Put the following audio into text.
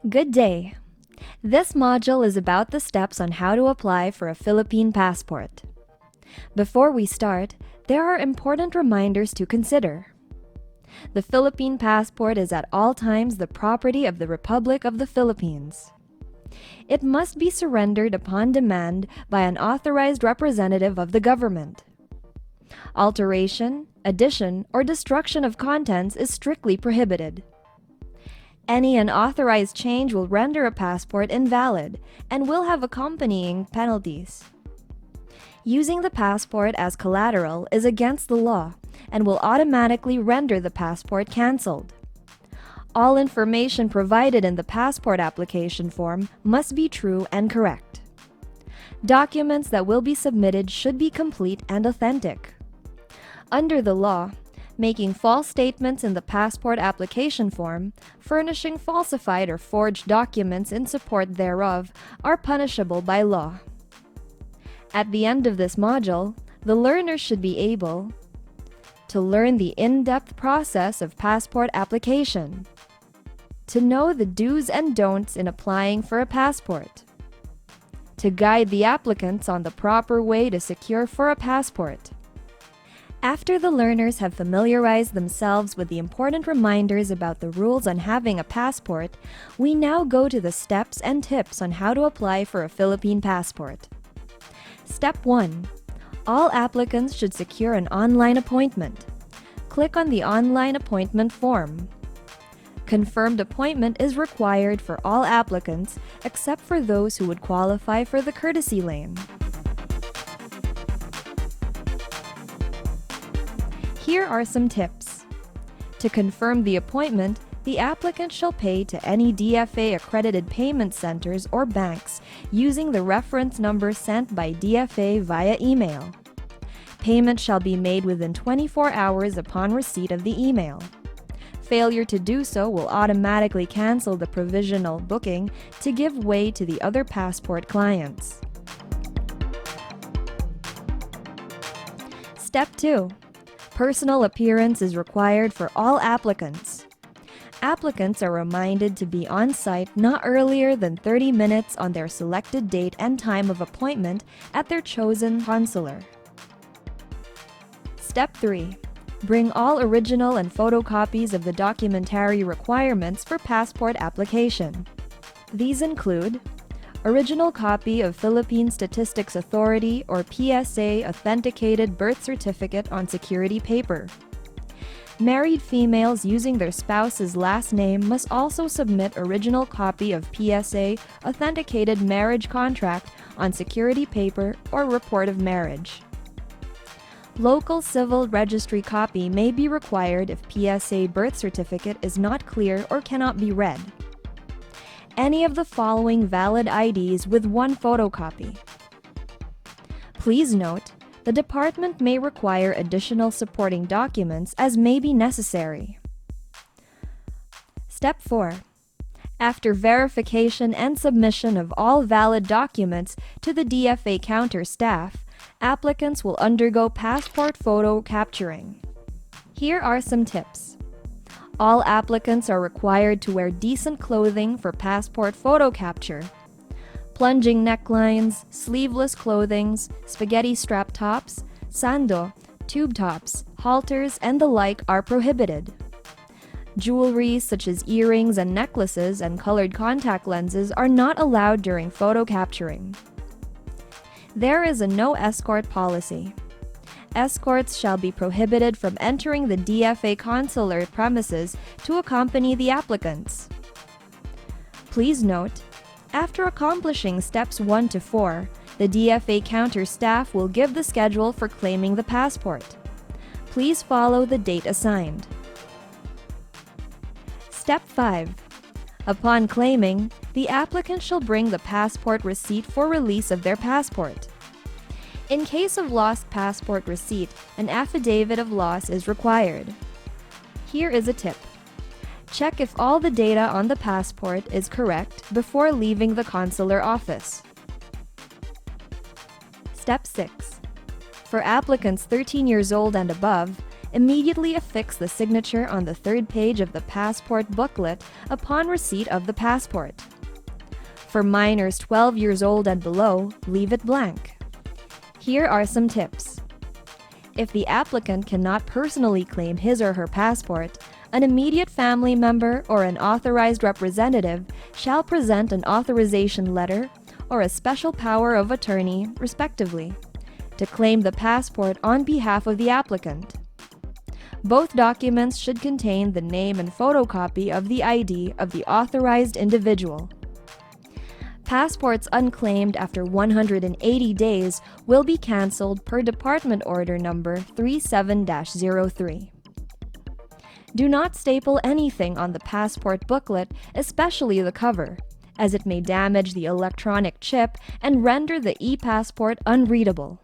Good day. This module is about the steps on how to apply for a Philippine passport. Before we start, there are important reminders to consider. The Philippine passport is at all times the property of the Republic of the Philippines. It must be surrendered upon demand by an authorized representative of the government. Alteration, addition, or destruction of contents is strictly prohibited. Any unauthorized change will render a passport invalid and will have accompanying penalties. Using the passport as collateral is against the law and will automatically render the passport canceled. All information provided in the passport application form must be true and correct. Documents that will be submitted should be complete and authentic. Under the law, making false statements in the passport application form, furnishing falsified or forged documents in support thereof are punishable by law. At the end of this module, the learner should be able to learn the in-depth process of passport application, to know the do's and don'ts in applying for a passport, to guide the applicants on the proper way to secure for a passport. After the learners have familiarized themselves with the important reminders about the rules on having a passport, we now go to the steps and tips on how to apply for a Philippine passport. Step 1. All applicants should secure an online appointment. Click on the online appointment form. Confirmed appointment is required for all applicants except for those who would qualify for the courtesy lane. Here are some tips. To confirm the appointment, the applicant shall pay to any DFA-accredited payment centers or banks using the reference number sent by DFA via email. Payment shall be made within 24 hours upon receipt of the email. Failure to do so will automatically cancel the provisional booking to give way to the other passport clients. Step 2. Personal appearance is required for all applicants. Applicants are reminded to be on site not earlier than 30 minutes on their selected date and time of appointment at their chosen consular. Step 3. Bring all original and photocopies of the documentary requirements for passport application. These include original copy of Philippine Statistics Authority or PSA authenticated birth certificate on security paper. Married females using their spouse's last name must also submit original copy of PSA authenticated marriage contract on security paper or report of marriage. Local civil registry copy may be required if PSA birth certificate is not clear or cannot be read. Any of the following valid IDs with one photocopy. Please note, the department may require additional supporting documents as may be necessary. Step 4. After verification and submission of all valid documents to the DFA counter staff, applicants will undergo passport photo capturing. Here are some tips. All applicants are required to wear decent clothing for passport photo capture. Plunging necklines, sleeveless clothings, spaghetti strap tops, sando, tube tops, halters, and the like are prohibited. Jewelry such as earrings and necklaces and colored contact lenses are not allowed during photo capturing. There is a no escort policy. Escorts shall be prohibited from entering the DFA consular premises to accompany the applicants. Please note, after accomplishing steps 1 to 4, the DFA counter staff will give the schedule for claiming the passport. Please follow the date assigned. Step 5. Upon claiming, the applicant shall bring the passport receipt for release of their passport. In case of lost passport receipt, an affidavit of loss is required. Here is a tip. Check if all the data on the passport is correct before leaving the consular office. Step 6. For applicants 13 years old and above, immediately affix the signature on the third page of the passport booklet upon receipt of the passport. For minors 12 years old and below, leave it blank. Here are some tips. If the applicant cannot personally claim his or her passport, an immediate family member or an authorized representative shall present an authorization letter or a special power of attorney, respectively, to claim the passport on behalf of the applicant. Both documents should contain the name and photocopy of the ID of the authorized individual. Passports unclaimed after 180 days will be canceled per Department Order Number 37-03. Do not staple anything on the passport booklet, especially the cover, as it may damage the electronic chip and render the e-passport unreadable.